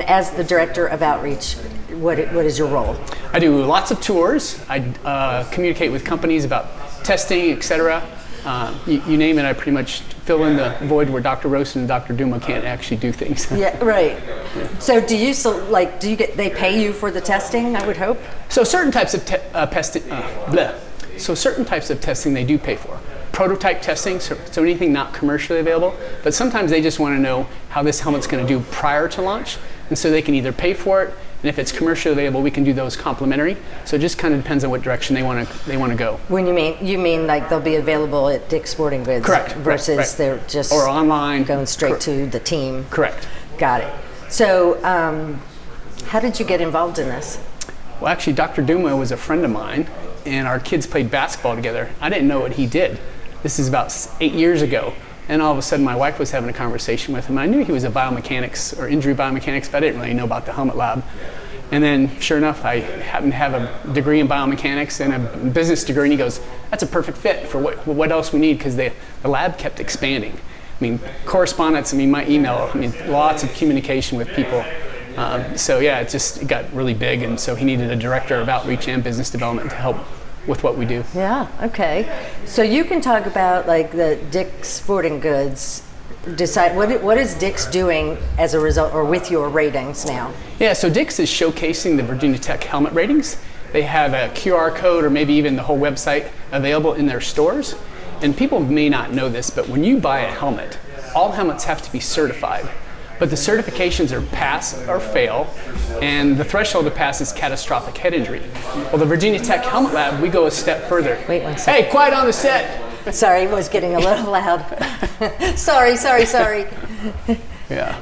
as the director of outreach, what is your role? I do lots of tours. I communicate with companies about testing, etc. You name it, I pretty much fill in the void where Dr. Rosen and Dr. Duma can't actually do things. Yeah, right. So they pay you for the testing, I would hope? So certain types of certain types of testing they do pay for. Prototype testing, so anything not commercially available, but sometimes they just want to know how this helmet's going to do prior to launch, and so they can either pay for it, and if it's commercially available, we can do those complimentary. So it just kind of depends on what direction they want to go. When you mean like they'll be available at Dick's Sporting Goods? Correct. Versus right. they're just or online going straight to the team. Correct. Got it. So how did you get involved in this? Well, actually, Dr. Duma was a friend of mine, and our kids played basketball together. I didn't know what he did. This is about 8 years ago. And all of a sudden, my wife was having a conversation with him. I knew he was a biomechanics or injury biomechanics, but I didn't really know about the helmet lab. And then, sure enough, I happened to have a degree in biomechanics and a business degree. And he goes, "That's a perfect fit for what else we need," because the lab kept expanding. I mean, correspondence. I mean, my email. I mean, lots of communication with people. So yeah, it got really big, and so he needed a director of outreach and business development to help with what we do. Yeah, okay. So you can talk about like the Dick's Sporting Goods, decide what is Dick's doing as a result or with your ratings now? Yeah, so Dick's is showcasing the Virginia Tech helmet ratings. They have a QR code or maybe even the whole website available in their stores. And people may not know this, but when you buy a helmet, all helmets have to be certified. But the certifications are pass or fail, and the threshold to pass is catastrophic head injury. Well, the Virginia Tech Helmet Lab, we go a step further. Wait 1 second. Hey, quiet on the set! Sorry, it was getting a little loud. Sorry. Yeah.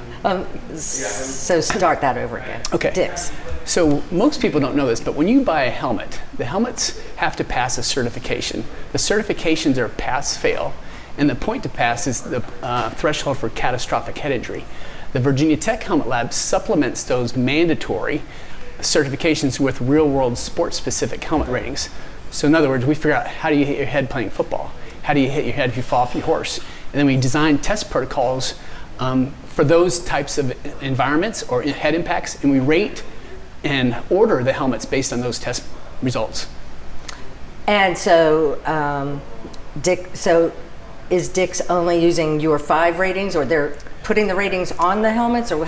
So start that over again. Okay. Dick's. So most people don't know this, but when you buy a helmet, the helmets have to pass a certification. The certifications are pass-fail, and the point to pass is the threshold for catastrophic head injury. The Virginia Tech Helmet Lab supplements those mandatory certifications with real-world sport-specific helmet ratings. So in other words, we figure out how do you hit your head playing football? How do you hit your head if you fall off your horse? And then we design test protocols for those types of environments or head impacts, and we rate and order the helmets based on those test results. And so, is Dick's only using your 5 ratings, or they're putting the ratings on the helmets, or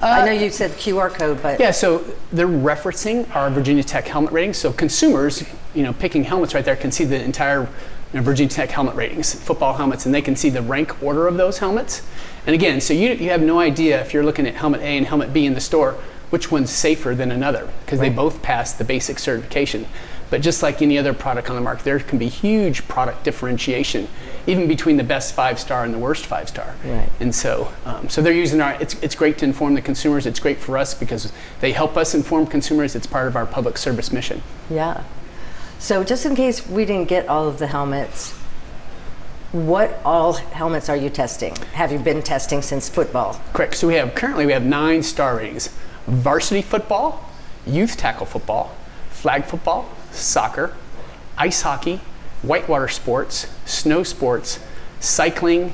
I know you said QR code, but yeah. So they're referencing our Virginia Tech helmet ratings. So consumers, picking helmets right there, can see the entire Virginia Tech helmet ratings, football helmets, and they can see the rank order of those helmets. And again, so you have no idea if you're looking at helmet A and helmet B in the store, which one's safer than another, because they both pass the basic certification. But just like any other product on the market, there can be huge product differentiation, even between the best 5-star and the worst 5-star. Right. And so they're using it's great to inform the consumers. It's great for us because they help us inform consumers. It's part of our public service mission. Yeah. So just in case we didn't get all of the helmets, what all helmets are you testing? Have you been testing since football? Correct. So currently we have 9 star ratings: varsity football, youth tackle football, flag football, soccer, ice hockey, whitewater sports, snow sports, cycling,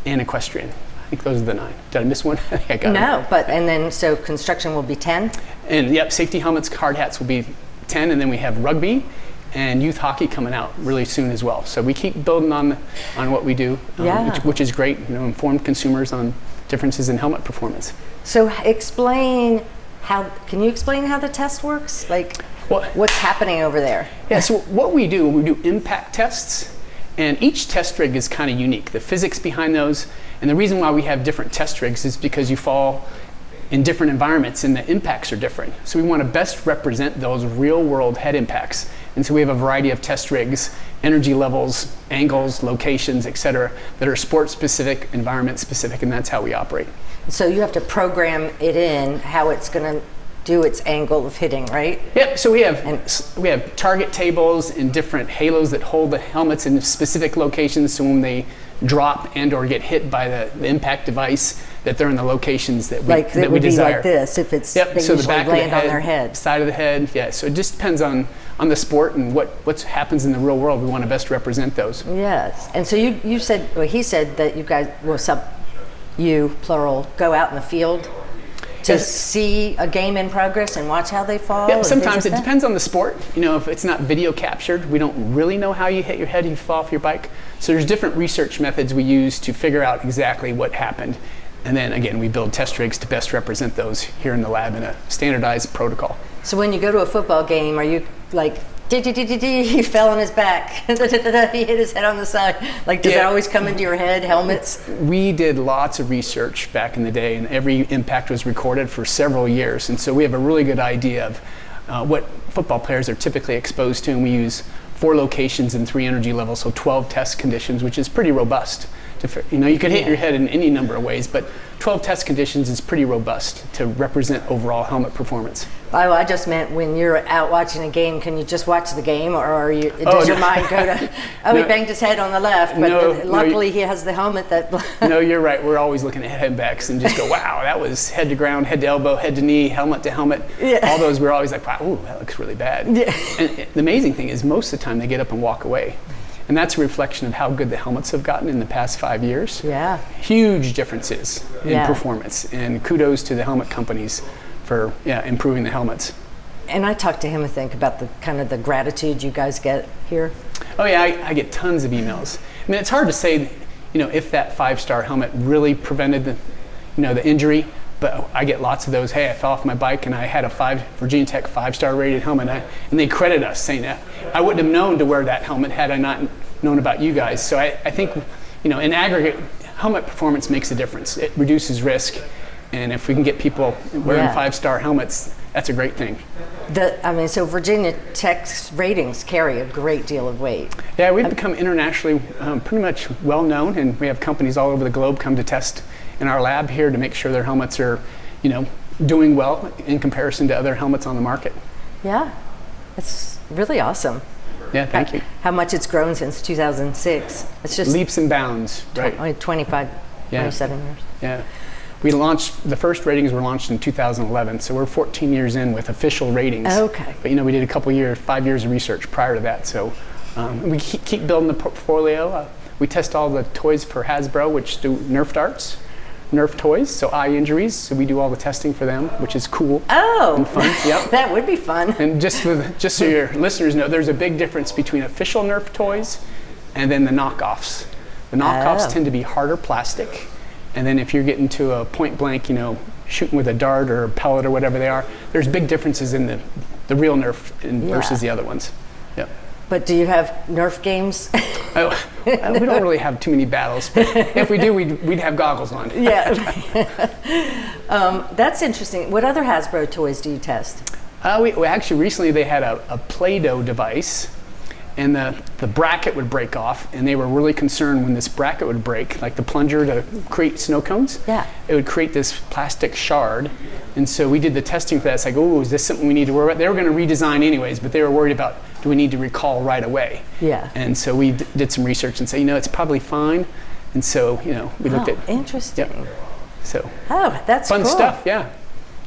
and equestrian. I think those are the 9. Did I miss one? I think I got No, it. but and then so construction will be 10? And yep, safety helmets, hard hats will be 10, and then we have rugby and youth hockey coming out really soon as well. So we keep building on what we do, which is great. Inform consumers on differences in helmet performance. So can you explain how the test works? Like what's happening over there? Yeah, so what we do impact tests, and each test rig is kind of unique. The physics behind those, and the reason why we have different test rigs is because you fall in different environments and the impacts are different. So we want to best represent those real world head impacts. And so we have a variety of test rigs, energy levels, angles, locations, etc., that are sport specific, environment specific, and that's how we operate. So you have to program it in how it's going to do its angle of hitting, right? Yep. So we have target tables and different halos that hold the helmets in specific locations. So when they drop and or get hit by the impact device, that they're in the locations that we desire. Like this if it's they so usually the back land of the head, on their head, side of the head. Yeah. So it just depends on the sport and what happens in the real world. We want to best represent those. Yes. And so he said that you guys, you plural, go out in the field. to see a game in progress and watch how they fall? Yeah, sometimes it depends on the sport. You know, if it's not video captured, we don't really know how you hit your head if you fall off your bike. So there's different research methods we use to figure out exactly what happened. And then again, we build test rigs to best represent those here in the lab in a standardized protocol. So when you go to a football game, are you like, he fell on his back, he hit his head on the side? Like, does that always come into your head, helmets? We did lots of research back in the day, and every impact was recorded for several years. And so we have a really good idea of what football players are typically exposed to, and we use 4 locations and 3 energy levels, so 12 test conditions, which is pretty robust. You know, you could hit your head in any number of ways, but 12 test conditions is pretty robust to represent overall helmet performance. Oh, I just meant when you're out watching a game, can you just watch the game, or does your mind go to, he banged his head on the left, but luckily he has the helmet that... No, you're right. We're always looking at headbacks and just go, wow, that was head to ground, head to elbow, head to knee, helmet to helmet. Yeah. All those, we're always like, wow, ooh, that looks really bad. Yeah. And the amazing thing is most of the time they get up and walk away. And that's a reflection of how good the helmets have gotten in the past 5 years. Yeah. Huge differences in performance, and kudos to the helmet companies for improving the helmets. And I talked to him, I think, about the kind of the gratitude you guys get here. Oh yeah, I get tons of emails. I mean, it's hard to say, you know, if that 5-star helmet really prevented the injury, but I get lots of those. Hey, I fell off my bike and I had a Virginia Tech 5-star rated helmet, and they credit us saying that. I wouldn't have known to wear that helmet had I not known about you guys. So I think, you know, in aggregate, helmet performance makes a difference. It reduces risk, and if we can get people wearing 5-star helmets, that's a great thing. So Virginia Tech's ratings carry a great deal of weight. Yeah, we've become internationally pretty much well known, and we have companies all over the globe come to test in our lab here to make sure their helmets are, you know, doing well in comparison to other helmets on the market. Yeah, it's really awesome. Yeah, thank you. How much it's grown since 2006. It's just leaps and bounds, right? Only 27 years. Yeah. We launched, the first ratings were launched in 2011, so we're 14 years in with official ratings. Okay. But you know, we did a couple years, 5 years of research prior to that, so we keep building the portfolio. We test all the toys for Hasbro, which do Nerf darts, Nerf toys, so eye injuries. So we do all the testing for them, which is cool and fun. Yep. That would be fun. And just so your listeners know, there's a big difference between official Nerf toys and then the knockoffs. The knockoffs tend to be harder plastic, and then if you're getting to a point blank, you know, shooting with a dart or a pellet or whatever they are, there's big differences in the real Nerf versus the other ones. Yep. But do you have Nerf games? We don't really have too many battles, but if we do, we'd have goggles on. Yeah. That's interesting. What other Hasbro toys do you test? We actually recently they had a Play-Doh device, and the bracket would break off, and they were really concerned when this bracket would break, like the plunger to create snow cones. Yeah. It would create this plastic shard, and so we did the testing for that. It's like, oh, is this something we need to worry about? They were going to redesign anyways, but they were worried about, do we need to recall right away? Yeah. And so we did some research and said, you know, it's probably fine. And so, you know, we looked at. Interesting. Yep. So. Oh, that's fun cool. stuff. Yeah.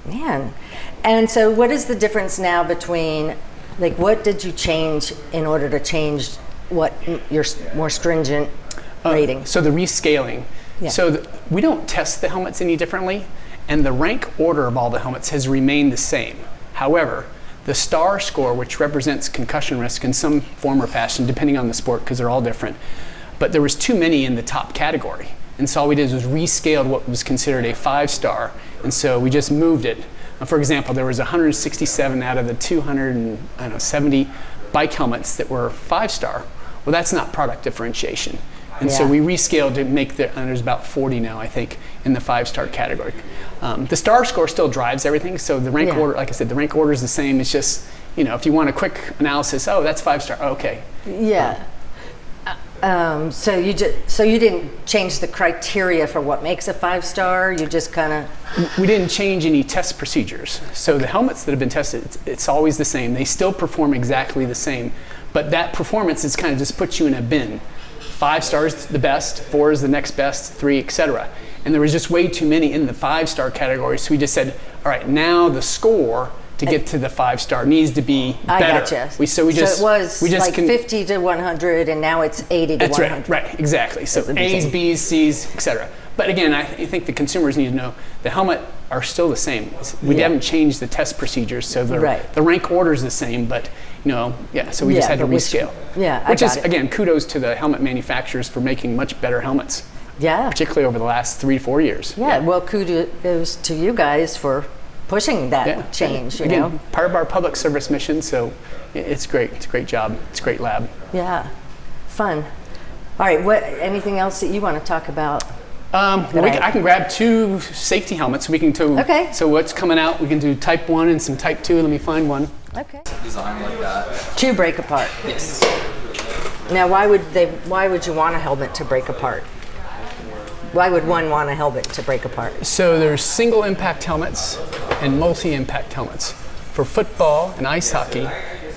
Man. And so, what is the difference now between, like, what did you change in order to change what your more stringent rating? So the rescaling. Yeah. So we don't test the helmets any differently, and the rank order of all the helmets has remained the same. However, the star score, which represents concussion risk in some form or fashion, depending on the sport, because they're all different, but there was too many in the top category. And so all we did was rescaled what was considered a 5-star, and so we just moved it. For example, there was 167 out of the 270 bike helmets that were 5-star. Well, that's not product differentiation. And so we rescaled to make there's about 40 now, I think, in the 5-star category. The star score still drives everything, so the rank order, like I said, the rank order is the same. It's just, you know, if you want a quick analysis, oh, that's 5-star, okay. Yeah. So you didn't change the criteria for what makes a 5-star. You just kind of. We didn't change any test procedures. So the helmets that have been tested, it's always the same. They still perform exactly the same, but that performance is kind of just puts you in a bin. 5 stars the best, 4 is the next best, 3, etc. And there was just way too many in the 5-star category, so we just said, all right, now the score to get to the 5-star needs to be better. I gotcha. So it was like 50 to 100, and now it's 80 to 100. That's right, exactly. So A's, B's, C's, etc. But again, I think the consumers need to know the helmet are still the same. We haven't changed the test procedures, so the rank order is the same, but so we just had to rescale. Which is, again, kudos to the helmet manufacturers for making much better helmets. Yeah. Particularly over the last 3 to 4 years. Yeah, well, kudos to you guys for pushing that change. Again, part of our public service mission, so it's great. It's a great job. It's a great lab. Yeah, fun. All right, anything else that you want to talk about? I can grab 2 safety helmets. We can do. Okay. So what's coming out? We can do Type 1 and some Type 2. Let me find one. Okay. Design like that. To break apart. Yes. Now, why would you want a helmet to break apart? Why would one want a helmet to break apart? So there's single impact helmets and multi-impact helmets. For football and ice hockey,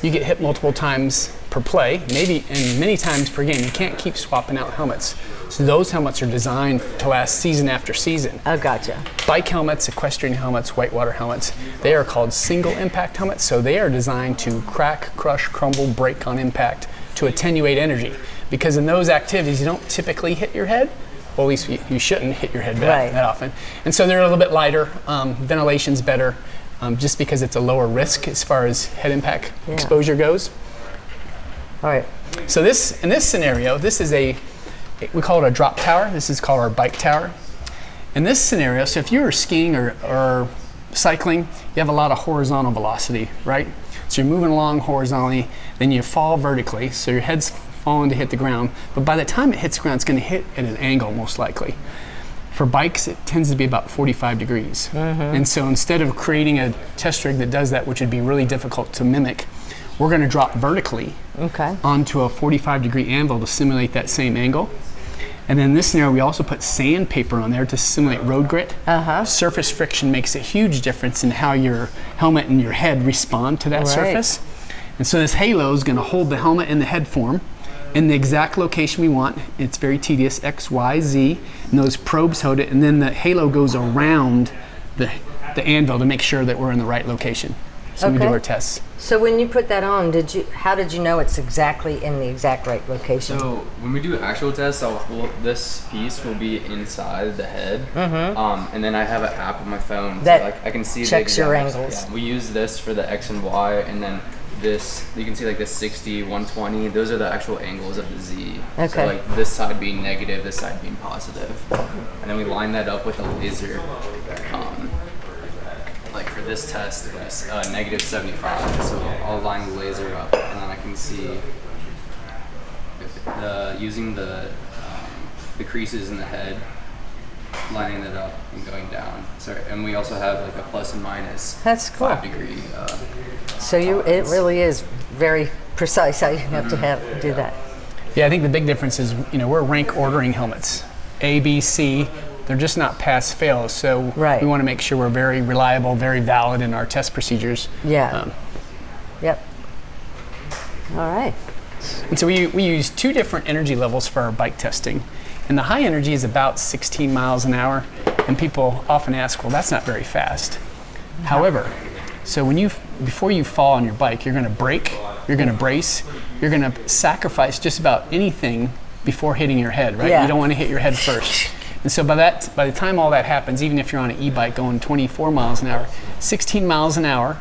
you get hit multiple times per play, and many times per game. You can't keep swapping out helmets. So those helmets are designed to last season after season. Oh, gotcha. Bike helmets, equestrian helmets, whitewater helmets, they are called single impact helmets. So they are designed to crack, crush, crumble, break on impact to attenuate energy. Because in those activities, you don't typically hit your head. Well, at least you shouldn't hit your head that often. And so they're a little bit lighter. Ventilation's better, just because it's a lower risk as far as head impact exposure goes. All right. So in this scenario, this is we call it a drop tower. This is called our bike tower. In this scenario, so if you were skiing or cycling, you have a lot of horizontal velocity, right? So you're moving along horizontally, then you fall vertically, so your head's falling to hit the ground, but by the time it hits the ground, it's going to hit at an angle most likely. For bikes, it tends to be about 45 degrees. And so instead of creating a test rig that does that, which would be really difficult to mimic, we're going to drop vertically onto a 45-degree anvil to simulate that same angle. And then in this scenario, we also put sandpaper on there to simulate road grit. Surface friction makes a huge difference in how your helmet and your head respond to that surface. And so this halo is going to hold the helmet in the head form in the exact location we want. It's very tedious, X, Y, Z, and those probes hold it, and then the halo goes around the anvil to make sure that we're in the right location. So we do our tests. So when you put that on, how did you know it's exactly in the exact right location? So when we do actual tests, this piece will be inside the head, and then I have an app on my phone that I can see checks the your angles. Yeah, we use this for the X and Y, and then this, you can see like this 60, 120, those are the actual angles of the Z. So like this side being negative, this side being positive. And then we line that up with a laser. Like for this test, it was negative 75. So I'll line the laser up, and then I can see using the creases in the head, lining it up and going down. So, and we also have like a plus and minus. That's cool. 5 degree. So it really is very precise how you have to do that. Yeah, I think the big difference is, we're rank ordering helmets. A, B, C, they're just not pass fail. So we want to make sure we're very reliable, very valid in our test procedures. Yeah. Yep. All right. And so we use 2 different energy levels for our bike testing. And the high energy is about 16 miles an hour. And people often ask, well, that's not very fast. However, so before you fall on your bike, you're going to brake, you're going to brace, you're going to sacrifice just about anything before hitting your head, right? Yeah. You don't want to hit your head first. And so by the time all that happens, even if you're on an e-bike going 24 miles an hour, 16 miles an hour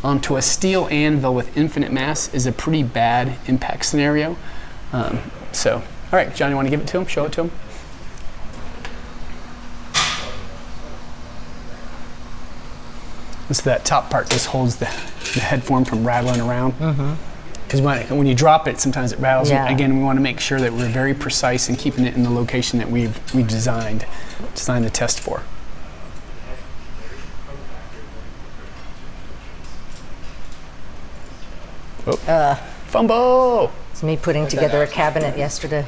onto a steel anvil with infinite mass is a pretty bad impact scenario. All right, John, you want to give it to him? Show it to him? So that top part just holds the head form from rattling around. Because when you drop it, sometimes it rattles. Yeah. Again, we want to make sure that we're very precise in keeping it in the location that we've designed the test for. Fumble! It's me putting together a cabinet yesterday.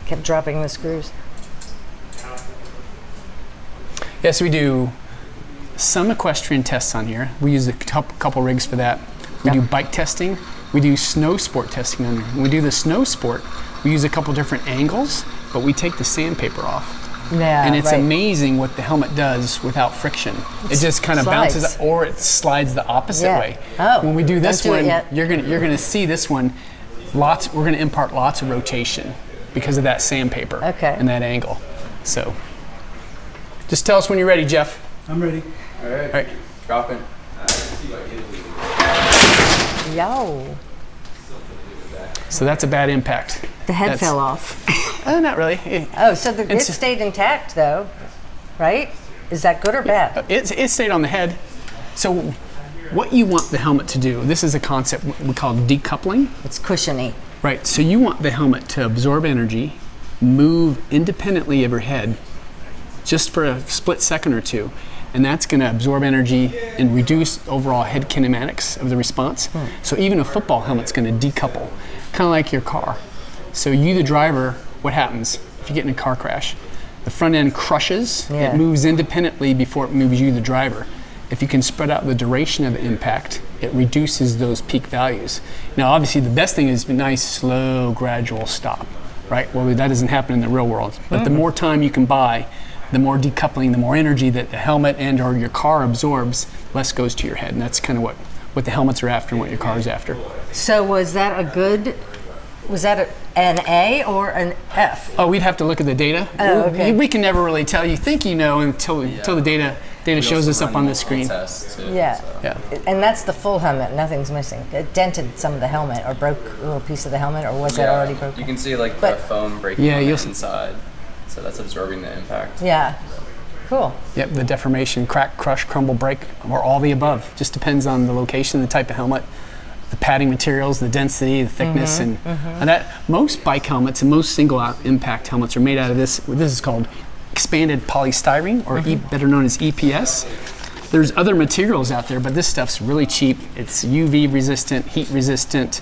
Kept dropping the screws. Yes, we do some equestrian tests on here. We use a couple rigs for that. We do bike testing. We do snow sport testing on here. When we do the snow sport, we use a couple different angles, but we take the sandpaper off. Yeah, and it's amazing what the helmet does without friction. It just kind of bounces, or it slides the opposite way. When we do this one, you're gonna see this one. We're gonna impart lots of rotation because of that sandpaper and that angle. So Just tell us when you're ready, Jeff. I'm ready. All right. All right. Dropping. Yo. So that's a bad impact. The head That's- fell off. Not really. Oh, so it It's- stayed intact though, right? Is that good or bad? It stayed on the head. So what you want the helmet to do, this is a concept we call decoupling. It's cushiony. Right, so you want the helmet to absorb energy, move independently of your head just for a split second or two, and that's going to absorb energy and reduce overall head kinematics of the response. So even a football helmet's going to decouple, kind of like your car. So you, the driver, what happens if you get in a car crash? The front end crushes, Yeah. it moves independently before it moves you, the driver. If you can spread out the duration of the impact, it reduces those peak values. Now, obviously, the best thing is a nice, slow, gradual stop, right? Well, that doesn't happen in the real world. But the more time you can buy, the more decoupling, the more energy that the helmet and or your car absorbs, less goes to your head. And that's kind of what the helmets are after and what your car is after. So was that an A or an F? Oh, we'd have to look at the data. Oh, okay. We can never really tell. You think you know until the data shows us up on the screen. Tests too, Yeah. so. Yeah. And that's the full helmet. Nothing's missing. It dented some of the helmet or broke a little piece of the helmet, or was that already broken? You can see like But- the foam breaking Yeah, on the you'll see. inside. So that's absorbing the impact. Yeah. Cool. Yep, the deformation, crack, crush, crumble, break, or all the above. Just depends on the location, the type of helmet, the padding materials, the density, the thickness, and that. Most bike helmets and most single impact helmets are made out of this. This is called expanded polystyrene, or better known as EPS. There's other materials out there, but this stuff's really cheap. It's UV resistant, heat resistant.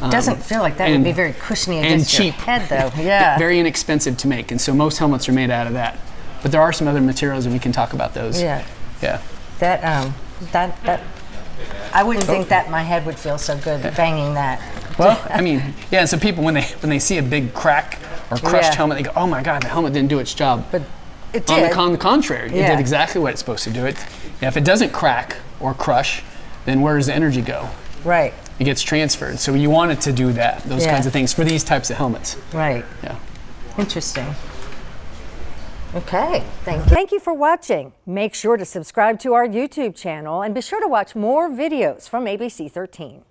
Doesn't feel like that would and- be very cushiony and against cheap. your head, though. Yeah. Very inexpensive to make, and so most helmets are made out of that. But there are some other materials, and we can talk about those. Yeah. Yeah. That I wouldn't think that my head would feel so good banging that. Well, I mean, yeah. So people, when they see a big crack or crushed Yeah. helmet, they go, "Oh my God, the helmet didn't do its job." But it On did. the contrary, it Yeah. did exactly what it's supposed to do. If it doesn't crack or crush, then where does the energy go? Right. It gets transferred. So you want it to do that, those Yeah. kinds of things for these types of helmets. Right. Yeah. Interesting. Okay. Thank you for watching. Make sure to subscribe to our YouTube channel and be sure to watch more videos from ABC 13.